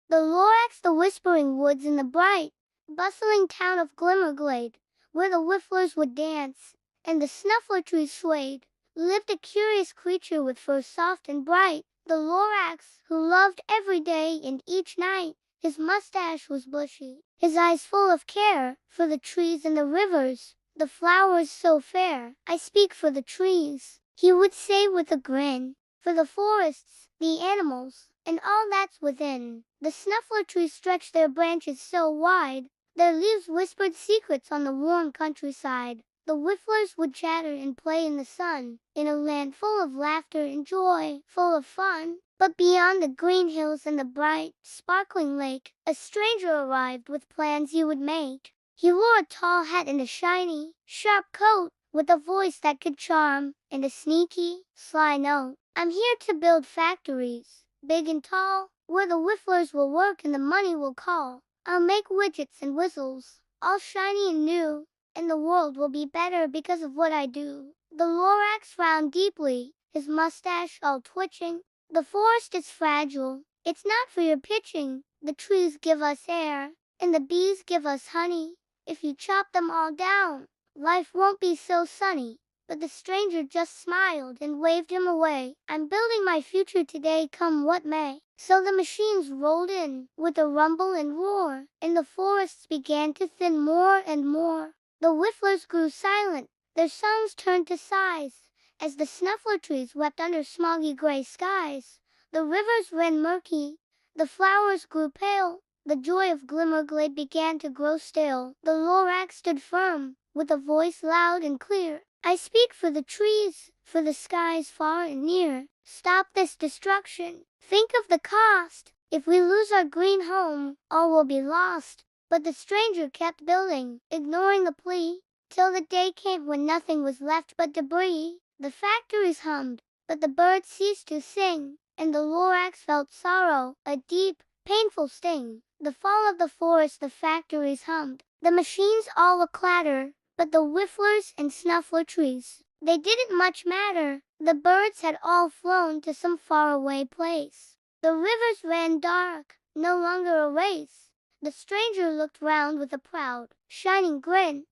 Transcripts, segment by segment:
The Lorax, the whispering woods, and the bright, bustling town of Glimmerglade, where the Whifflers would dance, and the snuffler trees swayed, lived a curious creature with fur soft and bright, the Lorax, who loved every day and each night. His mustache was bushy, his eyes full of care, for the trees and the rivers, the flowers so fair. I speak for the trees, he would say with a grin, for the forests, the animals, and all that's within. The snuffler trees stretched their branches so wide, their leaves whispered secrets on the warm countryside. The Whifflers would chatter and play in the sun, in a land full of laughter and joy, full of fun. But beyond the green hills and the bright, sparkling lake, a stranger arrived with plans he would make. He wore a tall hat and a shiny, sharp coat, with a voice that could charm, and a sneaky, sly note. I'm here to build factories, big and tall, where the Whifflers will work and the money will call. I'll make widgets and whistles, all shiny and new, and the world will be better because of what I do. The Lorax frowned deeply, his mustache all twitching. The forest is fragile, it's not for your pitching. The trees give us air, and the bees give us honey. If you chop them all down, life won't be so sunny. But the stranger just smiled and waved him away. I'm building my future today, come what may. So the machines rolled in, with a rumble and roar, and the forests began to thin more and more. The Whifflers grew silent, their songs turned to sighs, as the snuffler trees wept under smoggy gray skies. The rivers ran murky, the flowers grew pale, the joy of Glimmerglade began to grow stale. The Lorax stood firm, with a voice loud and clear. I speak for the trees, for the skies far and near. Stop this destruction, think of the cost. If we lose our green home, all will be lost. But the stranger kept building, ignoring the plea, till the day came when nothing was left but debris. The factories hummed, but the birds ceased to sing, and the Lorax felt sorrow, a deep, painful sting. The fall of the forest, the factories hummed, the machines all a clatter, but the Whifflers and snuffler trees, they didn't much matter. The birds had all flown to some faraway place. The rivers ran dark, no longer a race. The stranger looked round with a proud, shining grin,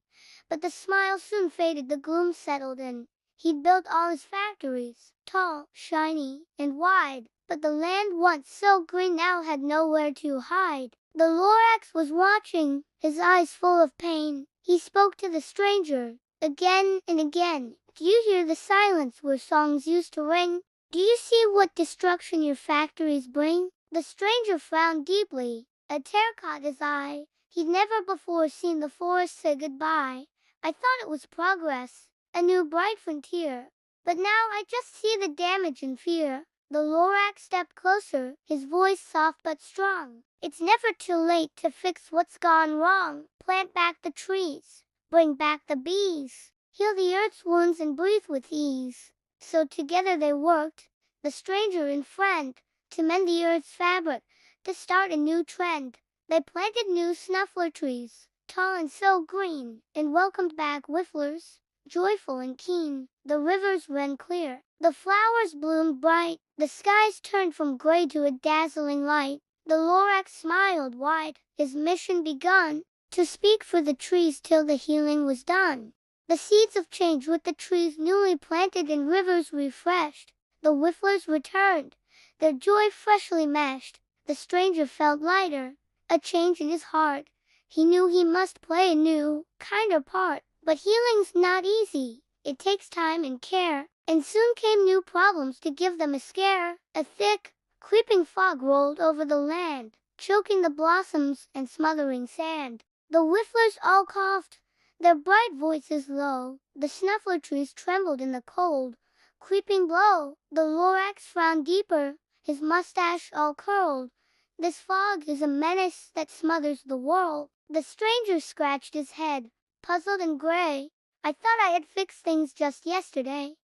but the smile soon faded, the gloom settled in. He'd built all his factories, tall, shiny, and wide, but the land once so green now had nowhere to hide. The Lorax was watching, his eyes full of pain. He spoke to the stranger, again and again. Do you hear the silence where songs used to ring? Do you see what destruction your factories bring? The stranger frowned deeply, a tear caught his eye. He'd never before seen the forest say goodbye. I thought it was progress, a new bright frontier, but now I just see the damage and fear. The Lorax stepped closer, his voice soft but strong. It's never too late to fix what's gone wrong. Plant back the trees, bring back the bees, heal the earth's wounds and breathe with ease. So together they worked, the stranger and friend, to mend the earth's fabric, to start a new trend. They planted new snuffler trees, tall and so green, and welcomed back Whifflers, joyful and keen. The rivers ran clear, the flowers bloomed bright, the skies turned from gray to a dazzling light. The Lorax smiled wide, his mission begun, to speak for the trees till the healing was done. The seeds of change with the trees newly planted and rivers refreshed, the Whifflers returned, their joy freshly meshed. The stranger felt lighter, a change in his heart. He knew he must play a new, kinder part. But healing's not easy, it takes time and care, and soon came new problems to give them a scare. A thick, creeping fog rolled over the land, choking the blossoms and smothering sand. The Whifflers all coughed, their bright voices low. The snuffler trees trembled in the cold, creeping blow. The Lorax frowned deeper, his mustache all curled. This fog is a menace that smothers the world. The stranger scratched his head, puzzled and gray. I thought I had fixed things just yesterday.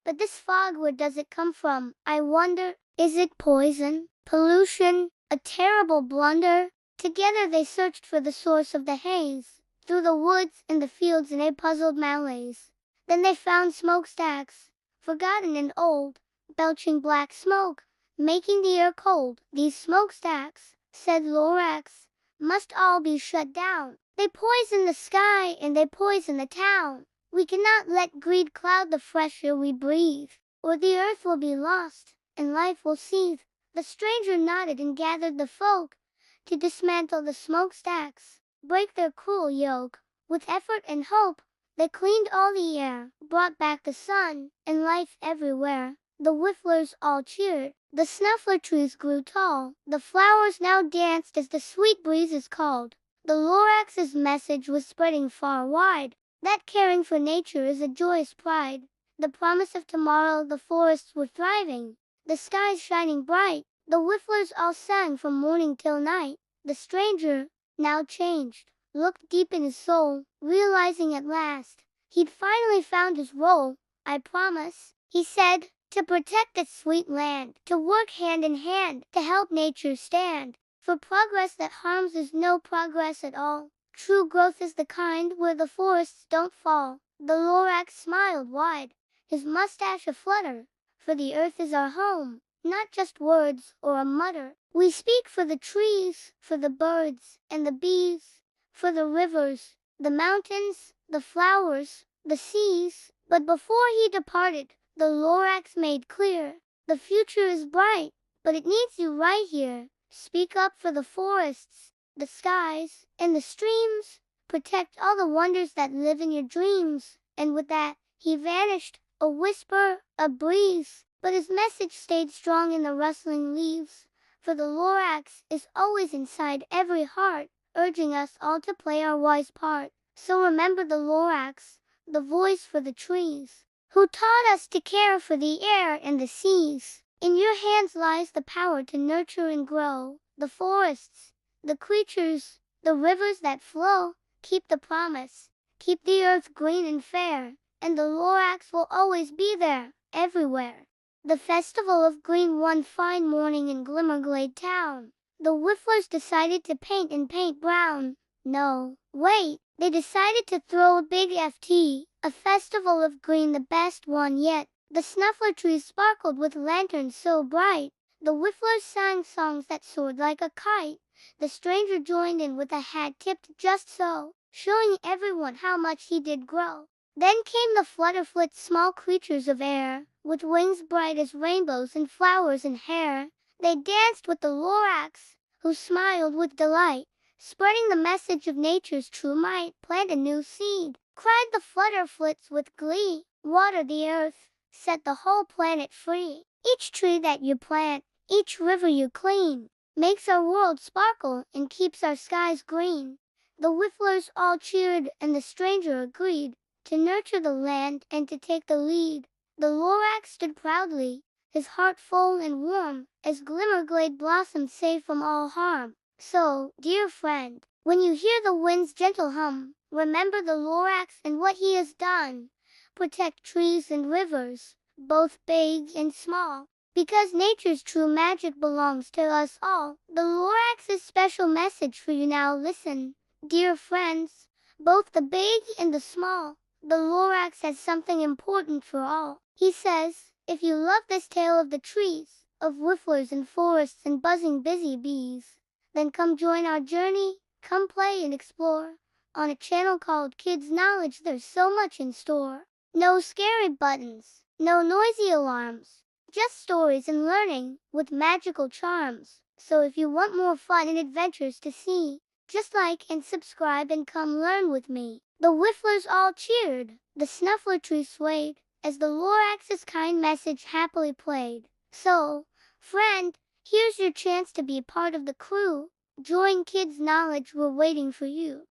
But this fog, where does it come from, I wonder? Is it poison, pollution, a terrible blunder? Together they searched for the source of the haze, through the woods and the fields in a puzzled malaise. Then they found smokestacks, forgotten and old, belching black smoke, making the air cold. These smokestacks, said Lorax, must all be shut down. They poison the sky and they poison the town. We cannot let greed cloud the fresh air we breathe, or the earth will be lost, and life will seethe. The stranger nodded and gathered the folk to dismantle the smokestacks, break their cruel yoke. With effort and hope, they cleaned all the air, brought back the sun, and life everywhere. The Whifflers all cheered. The snuffler trees grew tall. The flowers now danced as the sweet breezes called. The Lorax's message was spreading far wide, that caring for nature is a joyous pride. The promise of tomorrow, the forests were thriving, the skies shining bright. The Whifflers all sang from morning till night. The stranger, now changed, looked deep in his soul, realizing at last he'd finally found his role. I promise, he said, to protect its sweet land, to work hand in hand, to help nature stand. For progress that harms is no progress at all. True growth is the kind where the forests don't fall. The Lorax smiled wide, his mustache aflutter, for the earth is our home, not just words or a mutter. We speak for the trees, for the birds and the bees, for the rivers, the mountains, the flowers, the seas. But before he departed, the Lorax made clear, the future is bright, but it needs you right here. Speak up for the forests, the skies, and the streams. Protect all the wonders that live in your dreams. And with that, he vanished, a whisper, a breeze. But his message stayed strong in the rustling leaves. For the Lorax is always inside every heart, urging us all to play our wise part. So remember the Lorax, the voice for the trees, who taught us to care for the air and the seas. In your hands lies the power to nurture and grow the forests, the creatures, the rivers that flow. Keep the promise, keep the earth green and fair, and the Lorax will always be there, everywhere. The Festival of Green one fine morning in Glimmerglade Town, the Whifflers decided to paint and paint brown. No, wait, they decided to throw a big FT, a Festival of Green, the best one yet. The snuffler trees sparkled with lanterns so bright. The Whifflers sang songs that soared like a kite. The stranger joined in with a hat tipped just so, showing everyone how much he did grow. Then came the flutterflits, small creatures of air, with wings bright as rainbows and flowers and hair. They danced with the Lorax, who smiled with delight, spreading the message of nature's true might. Plant a new seed, cried the flutterflits with glee. Water the earth, set the whole planet free. Each tree that you plant, each river you clean, makes our world sparkle and keeps our skies green. The Whifflers all cheered and the stranger agreed to nurture the land and to take the lead. The Lorax stood proudly, his heart full and warm, as Glimmerglade blossomed safe from all harm. So, dear friend, when you hear the wind's gentle hum, remember the Lorax and what he has done. Protect trees and rivers, both big and small, because nature's true magic belongs to us all. The Lorax's special message for you now. Listen, dear friends, both the big and the small. The Lorax has something important for all. He says, if you love this tale of the trees, of Whifflers and forests and buzzing busy bees, then come join our journey, come play and explore. On a channel called Kids Knowledge, there's so much in store. No scary buttons, no noisy alarms, just stories and learning with magical charms. So if you want more fun and adventures to see, just like and subscribe and come learn with me. The Whifflers all cheered, the snuffler tree swayed, as the Lorax's kind message happily played. So, friend, here's your chance to be part of the crew. Join Kids Knowledge, we're waiting for you.